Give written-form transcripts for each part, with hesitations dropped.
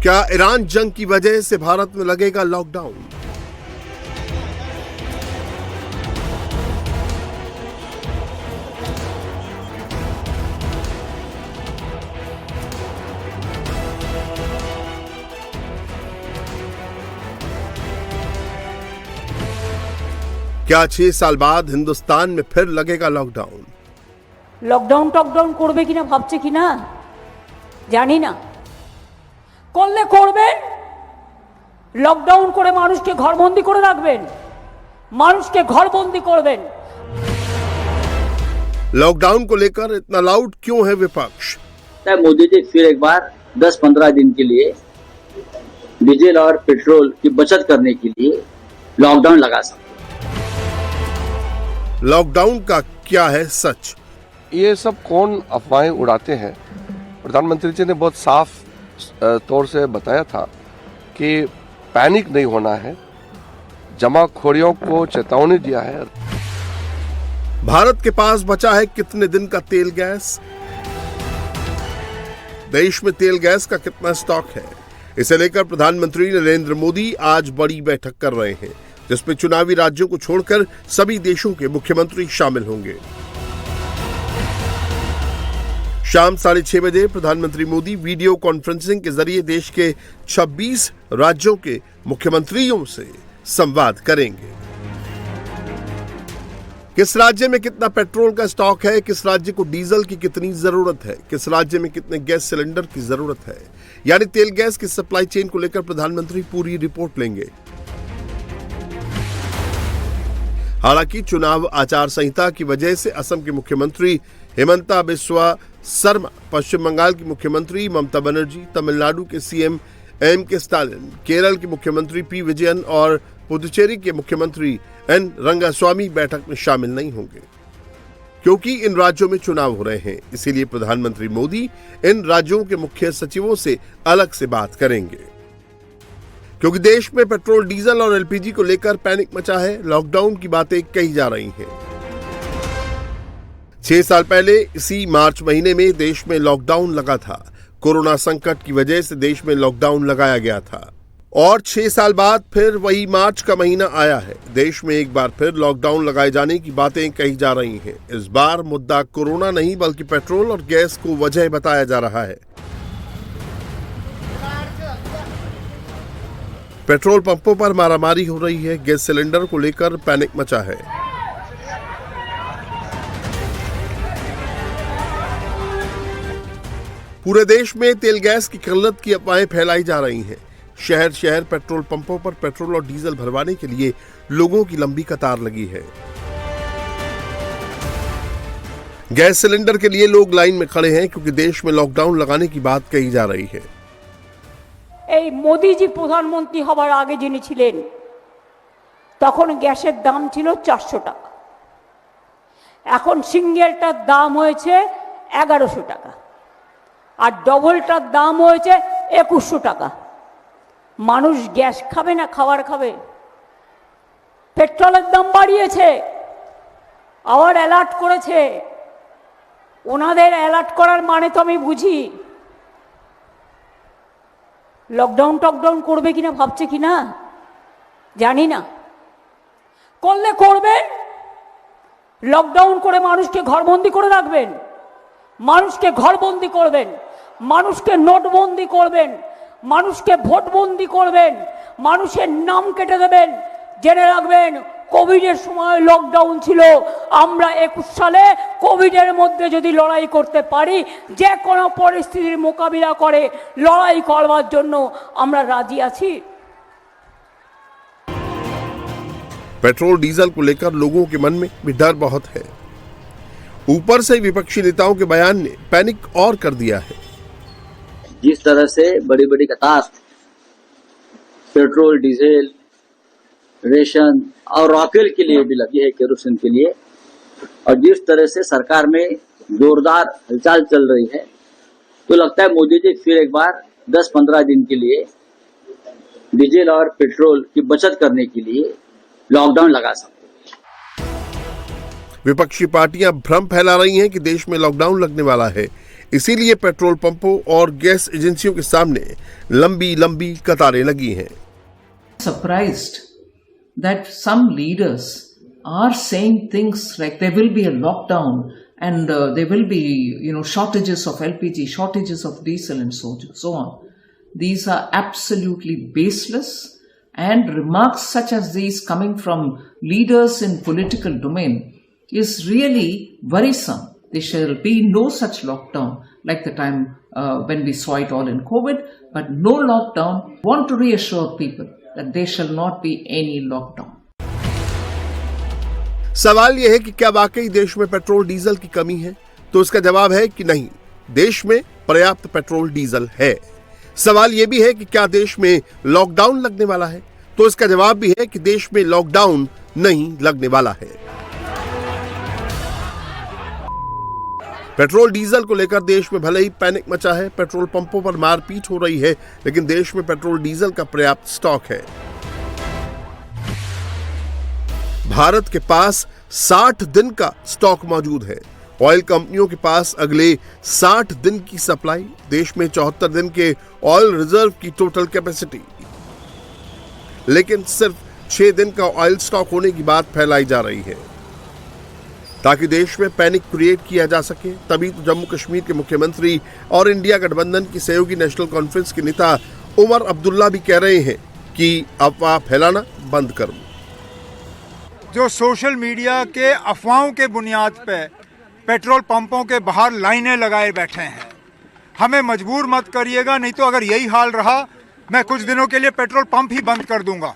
क्या ईरान जंग की वजह से भारत में लगेगा लॉकडाउन? क्या 6 साल बाद हिंदुस्तान में फिर लगेगा लॉकडाउन? लॉकडाउन टॉकडाउन করবে কিনা ভাবছে কিনা জানি না, করলে করবেন। লকডাউন করে মানুষকে ঘরবন্দি করে রাখবেন, মানুষকে ঘরবন্দি করবেন। लॉकडाउन को लेकर इतना लाउड क्यों है विपक्ष? मोदी जी फिर एक बार 10-15 दिन के लिए डीजल और पेट्रोल की बचत करने के लिए लॉकडाउन लगा सकते। लॉकडाउन का क्या है सच? ये सब कौन अफवाहें उड़ाते हैं? प्रधानमंत्री जी ने बहुत साफ तौर से बताया था कि पैनिक नहीं होना है, जमाखोरियों को चेतावनी दिया है। भारत के पास बचा है कितने दिन का तेल गैस? देश में तेल गैस का कितना स्टॉक है? इसे लेकर प्रधानमंत्री नरेंद्र मोदी आज बड़ी बैठक कर रहे हैं, जिसमें चुनावी राज्यों को छोड़कर सभी देशों के मुख्यमंत्री शामिल होंगे। शाम 6:30 बजे प्रधानमंत्री मोदी वीडियो कॉन्फ्रेंसिंग के जरिए देश के 26 राज्यों के मुख्यमंत्रियों से संवाद करेंगे। किस राज्य में कितना पेट्रोल का स्टॉक है, किस राज्य को डीजल की कितनी जरूरत है, किस राज्य में कितने गैस सिलेंडर की जरूरत है, यानी तेल गैस की सप्लाई चेन को लेकर प्रधानमंत्री पूरी रिपोर्ट लेंगे। हालांकि चुनाव आचार संहिता की वजह से असम के मुख्यमंत्री हेमंता बिस्वा शर्मा, पश्चिम बंगाल की मुख्यमंत्री ममता बनर्जी, तमिलनाडु के सीएम एम.के. स्टालिन, केरल के मुख्यमंत्री पी. विजयन और पुदुचेरी के मुख्यमंत्री एन. रंगास्वामी बैठक में शामिल नहीं होंगे, क्योंकि इन राज्यों में चुनाव हो रहे हैं। इसीलिए प्रधानमंत्री मोदी इन राज्यों के मुख्य सचिवों से अलग से बात करेंगे। क्योंकि देश में पेट्रोल, डीजल और एलपीजी को लेकर पैनिक मचा है, लॉकडाउन की बातें कही जा रही हैं। 6 साल पहले इसी मार्च महीने में देश में लॉकडाउन लगा था। कोरोना संकट की वजह से देश में लॉकडाउन लगाया गया था और 6 साल बाद फिर वही मार्च का महीना आया है। देश में एक बार फिर लॉकडाउन लगाए जाने की बातें कही जा रही हैं। इस बार मुद्दा कोरोना नहीं बल्कि पेट्रोल और गैस को वजह बताया जा रहा है। पेट्रोल पंपों पर मारामारी हो रही है, गैस सिलेंडर को लेकर पैनिक मचा है। पूरे देश में तेल गैस की किल्लत की अफवाहें फैलाई जा रही हैं। शहर शहर पेट्रोल पंपों पर पेट्रोल और डीजल भरवाने के लिए लोगों की लंबी कतार लगी है। गैस सिलेंडर के लिए लोग लाइन में खड़े हैं, क्योंकि देश में लॉकडाउन लगाने की बात कही जा रही है। এই মোদিজি প্রধানমন্ত্রী হবার আগে যিনি ছিলেন, তখন গ্যাসের দাম ছিল 400 টাকা, এখন সিঙ্গেলটার দাম হয়েছে 1100 টাকা আর ডবলটার দাম হয়েছে 2100 টাকা। মানুষ গ্যাস খাবে না খাবার খাবে? পেট্রোলের দাম বাড়িয়েছে, আবার অ্যালার্ট করেছে। ওনাদের অ্যালার্ট করার মানে তো আমি বুঝি। লকডাউন টকডাউন করবে কিনা ভাবছে কিনা জানি না, করলে করবেন। লকডাউন করে মানুষকে ঘরবন্দি করে রাখবেন, মানুষকে ঘরবন্দি করবেন, মানুষকে নোটবন্দি করবেন, মানুষকে ভোটবন্দি করবেন, মানুষের নাম কেটে দেবেন। জেনে রাখবেন, কোভিডের সময় লকডাউন ছিল। আমরা 21 সালে কোভিডের মধ্যে যদি লড়াই করতে পারি, যে কোনো পরিস্থিতির মোকাবিলা করে লড়াই করবার জন্য আমরা রাজি আছি। पेट्रोल डीजल को लेकर लोगों के मन में भी डर बहुत है। ऊपर से विपक्षी नेताओं के बयान ने पैनिक और कर दिया है। जिस तरह से बड़ी बड़ी कतार पेट्रोल, डीजल, रेशन और रॉकेल के लिए भी लगी है, केरोसिन के लिए, और जिस तरह से सरकार में जोरदार हलचल चल रही है, तो लगता है मोदी जी फिर एक बार 10-15 दिन के लिए डीजल और पेट्रोल की बचत करने के लिए लॉकडाउन लगा सकते हैं। विपक्षी पार्टियां भ्रम फैला रही हैं कि देश में लॉकडाउन लगने वाला है। इसीलिए पेट्रोल पंपों और गैस एजेंसियों के सामने लंबी लंबी कतारें लगी हैं। Surprised that some leaders are saying things like there will be a lockdown and there will be, shortages of LPG, shortages of diesel and so on. These are absolutely baseless, and remarks such as these coming from leaders in political domain is really worrisome. There shall be no such lockdown like the time when we saw it all in COVID, but no lockdown. Want to reassure people that there shall not be any lockdown. सवाल यह है कि क्या वाकई देश में petrol diesel की कमी है? तो इसका जवाब है कि नहीं, देश में पर्याप्त पेट्रोल डीजल है। सवाल यह भी है कि क्या देश में लॉकडाउन लगने वाला है? तो इसका जवाब भी है कि देश में लॉकडाउन नहीं लगने वाला है। पेट्रोल डीजल को लेकर देश में भले ही पैनिक मचा है, पेट्रोल पंपों पर मारपीट हो रही है, लेकिन देश में पेट्रोल डीजल का पर्याप्त स्टॉक है। भारत के पास 60 दिन का स्टॉक मौजूद है। ऑयल कंपनियों के पास अगले 60 दिन की सप्लाई, देश में 74 दिन के ऑयल रिजर्व की टोटल कैपेसिटी, लेकिन सिर्फ 6 दिन का ऑयल स्टॉक होने की बात फैलाई जा रही है ताकि देश में पैनिक क्रिएट किया जा सके। तभी तो जम्मू कश्मीर के मुख्यमंत्री और इंडिया गठबंधन की सहयोगी नेशनल कॉन्फ्रेंस के नेता उमर अब्दुल्ला भी कह रहे हैं कि अफवाह फैलाना बंद करो। जो सोशल मीडिया के अफवाहों के बुनियाद पे पेट्रोल पंपों के बाहर लाइनें लगाए बैठे हैं, हमें मजबूर मत करिएगा, नहीं तो अगर यही हाल रहा मैं कुछ दिनों के लिए पेट्रोल पंप ही बंद कर दूंगा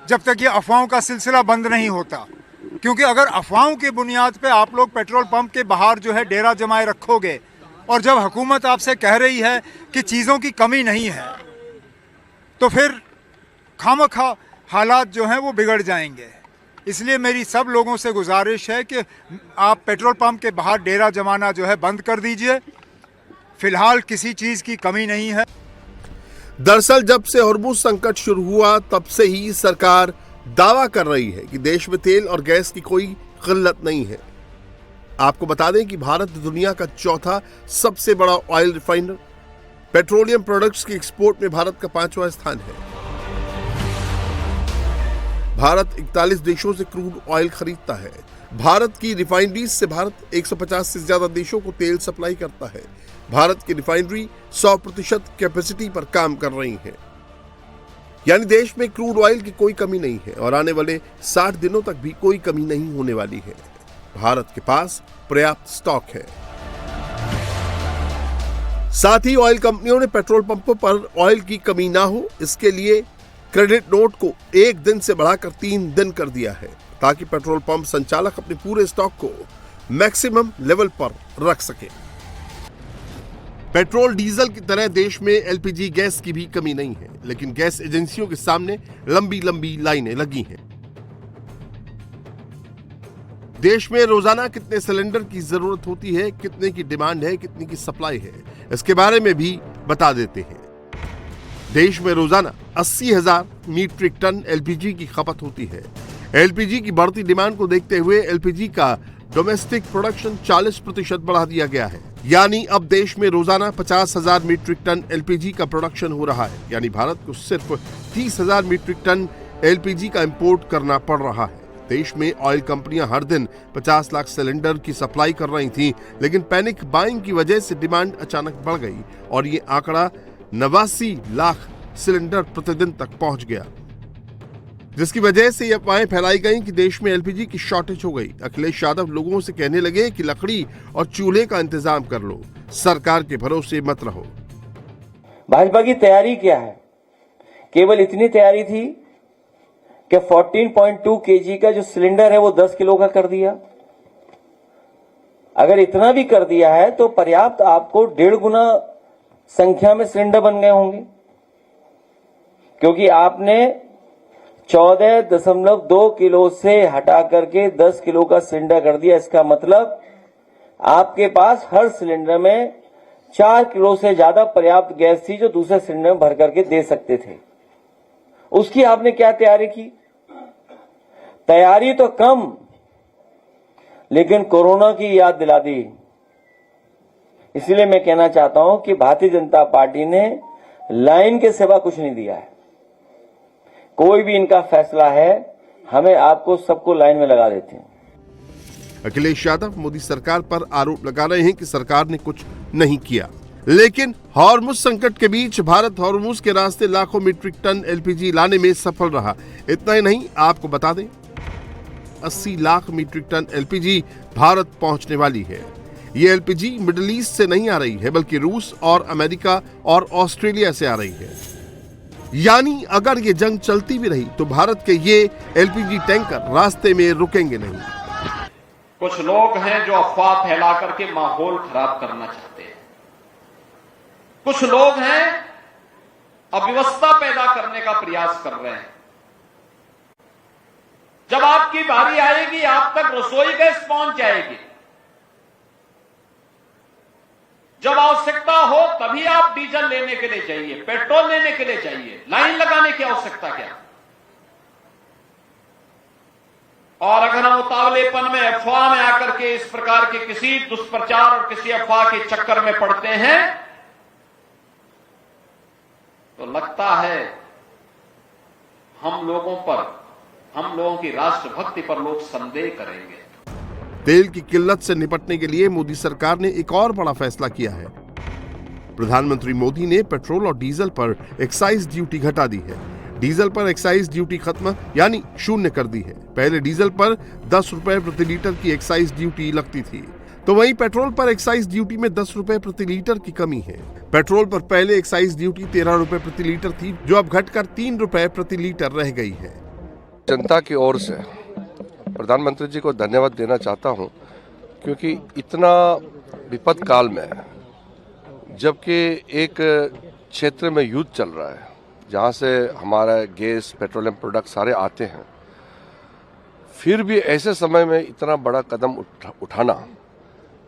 जब तक ये अफवाहों का सिलसिला बंद नहीं होता। क्योंकि अगर अफवाहों की बुनियाद पे आप लोग पेट्रोल पंप के बाहर जो है डेरा जमाए रखोगे और जब हुकूमत आपसे कह रही है कि चीज़ों की कमी नहीं है, तो फिर खामखा हालात जो हैं वो बिगड़ जाएंगे। इसलिए मेरी सब लोगों से गुजारिश है कि आप पेट्रोल पंप के बाहर डेरा जमाना जो है बंद कर दीजिए। फिलहाल किसी चीज़ की कमी नहीं है। दरअसल जब से हॉर्मुज़ संकट शुरू हुआ तब से ही सरकार दावा कर रही है कि देश में तेल और गैस की कोई किल्लत नहीं है। आपको बता दें कि भारत दुनिया का चौथा सबसे बड़ा ऑयल रिफाइनर, पेट्रोलियम प्रोडक्ट्स की एक्सपोर्ट में भारत का 5वां स्थान है। भारत 41 देशों से क्रूड ऑयल खरीदता है। भारत की रिफाइनरीज से भारत 150 से ज्यादा देशों को तेल सप्लाई करता है। भारत की रिफाइनरी 100% कैपेसिटी पर काम कर रही है, यानी देश में क्रूड ऑयल की कोई कमी नहीं है और आने वाले 60 दिनों तक भी कोई कमी नहीं होने वाली है। भारत के पास पर्याप्त स्टॉक है। साथ ही ऑयल कंपनियों ने पेट्रोल पंपों पर ऑयल की कमी ना हो, इसके लिए क्रेडिट नोट को 1 दिन से बढ़ाकर 3 दिन कर दिया है ताकि पेट्रोल पंप संचालक अपने पूरे स्टॉक को मैक्सिमम लेवल पर रख सके। पेट्रोल डीजल की तरह देश में एलपीजी गैस की भी कमी नहीं है, लेकिन गैस एजेंसियों के सामने लंबी लंबी लाइनें लगी हैं। देश में रोजाना कितने सिलेंडर की जरूरत होती है, कितने की डिमांड है, कितनी की सप्लाई है, इसके बारे में भी बता देते हैं। देश में रोजाना 80,000 मीट्रिक टन एलपीजी की खपत होती है। एलपीजी की बढ़ती डिमांड को देखते हुए एलपीजी का डोमेस्टिक प्रोडक्शन 40% बढ़ा दिया गया है, यानी अब देश में रोजाना 50,000 मीट्रिक टन एलपीजी का प्रोडक्शन हो रहा है। यानी भारत को सिर्फ 30,000 मीट्रिक टन एलपीजी का इंपोर्ट करना पड़ रहा है। देश में ऑयल कंपनियां हर दिन 50 लाख सिलेंडर की सप्लाई कर रही थीं, लेकिन पैनिक बाइंग की वजह से डिमांड अचानक बढ़ गई और ये आंकड़ा 89 लाख सिलेंडर प्रतिदिन तक पहुंच गया, जिसकी वजह से ये अफवाहें फैलाई गई कि देश में एलपीजी की शॉर्टेज हो गई। अखिलेश यादव लोगों से कहने लगे कि लकड़ी और चूल्हे का इंतजाम कर लो, सरकार के भरोसे मत रहो। भाजपा की तैयारी क्या है? केवल इतनी तैयारी थी कि 14.2 kg का जो सिलेंडर है वो 10 किलो का कर दिया। अगर इतना भी कर दिया है तो पर्याप्त आपको 1.5 गुना संख्या में सिलेंडर बन गए होंगे, क्योंकि आपने 14.2 किलो से हटा करके 10 किलो का सिलेंडर कर दिया। इसका मतलब आपके पास हर सिलेंडर में 4 किलो से ज्यादा पर्याप्त गैस थी जो दूसरे सिलेंडर में भर करके दे सकते थे। उसकी आपने क्या तैयारी की? तैयारी तो कम, लेकिन कोरोना की याद दिला दी। इसलिए मैं कहना चाहता हूं कि भारतीय जनता पार्टी ने लाइन के सिवा कुछ नहीं दिया है। कोई भी इनका फैसला है, हमें आपको सबको लाइन में लगा देते हैं। अखिलेश यादव मोदी सरकार पर आरोप लगा रहे हैं कि सरकार ने कुछ नहीं किया, लेकिन हॉर्मुज संकट के बीच भारत हॉर्मुज के रास्ते लाखों मीट्रिक टन एलपीजी लाने में सफल रहा। इतना ही नहीं, आपको बता दें 80 lakh metric ton LPG Bharat पहुंचने वाली है। ये एलपीजी मिडिल ईस्ट से नहीं आ रही है, बल्कि रूस और अमेरिका और ऑस्ट्रेलिया से आ रही है। यानी अगर ये जंग चलती भी रही तो भारत के ये एलपीजी टैंकर रास्ते में रुकेंगे नहीं। कुछ लोग हैं जो अफवाह फैला करके माहौल खराब करना चाहते हैं। कुछ लोग हैं अव्यवस्था पैदा करने का प्रयास कर रहे हैं। जब आपकी बारी आएगी, आप तक रसोई गैस पहुंच जाएगी। जब आवश्यकता हो तभी आप डीजल लेने के लिए जाइए, पेट्रोल लेने के लिए जाइए। लाइन लगाने की आवश्यकता क्या? और अगर हम उतावलेपन में, अफवाह में आकर के इस प्रकार के किसी दुष्प्रचार और किसी अफवाह के चक्कर में पड़ते हैं तो लगता है हम लोगों की राष्ट्रभक्ति पर लोग संदेह करेंगे। तेल की किल्लत से निपटने के लिए मोदी सरकार ने एक और बड़ा फैसला किया है। प्रधानमंत्री मोदी ने पेट्रोल और डीजल पर एक्साइज ड्यूटी घटा दी है। डीजल पर एक्साइज ड्यूटी खत्म यानी शून्य कर दी है। पहले डीजल पर 10 रुपए प्रति लीटर की एक्साइज ड्यूटी लगती थी, तो वहीं पेट्रोल पर एक्साइज ड्यूटी में 10 रुपए प्रति लीटर की कमी है। पेट्रोल पर पहले एक्साइज ड्यूटी 13 रुपए प्रति लीटर थी, जो अब घटकर 3 रुपए प्रति लीटर रह गई है। जनता की ओर से प्रधानमंत्री जी को धन्यवाद देना चाहता हूं, क्योंकि इतना विपद काल में, जबकि एक क्षेत्र में युद्ध चल रहा है जहां से हमारा गैस, पेट्रोलियम प्रोडक्ट सारे आते हैं, फिर भी ऐसे समय में इतना बड़ा कदम उठाना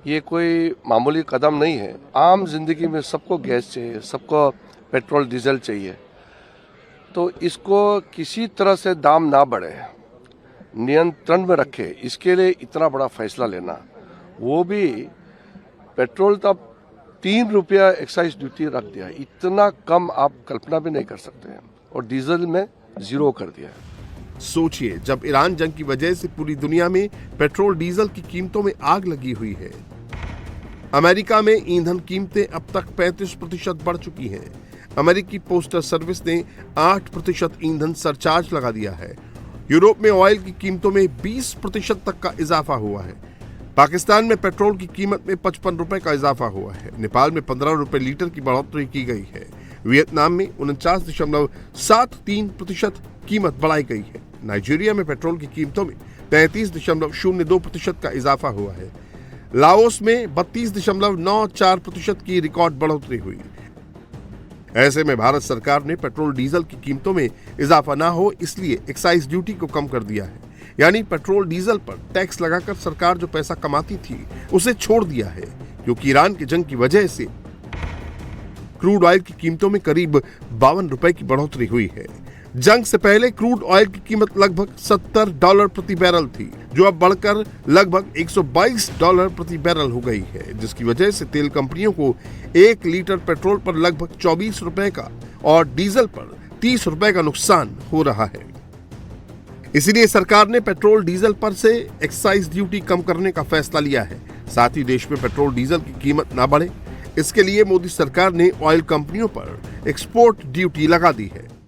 ये कोई मामूली कदम नहीं है। आम जिंदगी में सबको गैस चाहिए, सबको पेट्रोल डीजल चाहिए, तो इसको किसी तरह से दाम ना बढ़े, नियंत्रण में रखे, इसके लिए इतना बड़ा फैसला लेना, वो भी पेट्रोल तब 3 रुपया एक्साइज ड्यूटी रख दिया, इतना कम आप कल्पना भी नहीं कर सकते हैं, और डीजल में 0 कर दिया है। सोचिए, जब ईरान जंग की वजह से पूरी दुनिया में पेट्रोल डीजल की कीमतों में आग लगी हुई है। अमेरिका में ईंधन कीमतें अब तक 35% बढ़ चुकी हैं। अमेरिकी पोस्टल सर्विस ने 8% ईंधन सरचार्ज लगा दिया है। यूरोप में ऑयल की कीमतों में 20% तक का इजाफा हुआ है। पाकिस्तान में पेट्रोल की कीमत में 55 रुपए का इजाफा हुआ है। नेपाल में 15 रुपए लीटर की बढ़ोतरी की गई है। वियतनाम में 49.73% कीमत बढ़ाई गई है। नाइजीरिया में पेट्रोल की कीमतों में 33.02% का इजाफा हुआ है। लाओस में 32.94% की रिकॉर्ड बढ़ोतरी हुई। ऐसे में भारत सरकार ने पेट्रोल डीजल की कीमतों में इजाफा ना हो इसलिए एक्साइज ड्यूटी को कम कर दिया है। यानी पेट्रोल डीजल पर टैक्स लगाकर सरकार जो पैसा कमाती थी उसे छोड़ दिया है, क्योंकि ईरान की जंग की वजह से क्रूड ऑयल की कीमतों में करीब 52 रुपए की बढ़ोतरी हुई है। जंग से पहले क्रूड ऑयल की कीमत लगभग $70 प्रति बैरल थी, जो अब बढ़कर लगभग $122 प्रति बैरल हो गई है, जिसकी वजह से तेल कंपनियों को 1 लीटर पेट्रोल पर लगभग 24 रुपए का और डीजल पर 30 रुपए का नुकसान हो रहा है। इसीलिए सरकार ने पेट्रोल डीजल पर से एक्साइज ड्यूटी कम करने का फैसला लिया है। साथ ही देश में पेट्रोल डीजल की कीमत ना बढ़े, इसके लिए मोदी सरकार ने ऑयल कंपनियों पर एक्सपोर्ट ड्यूटी लगा दी है।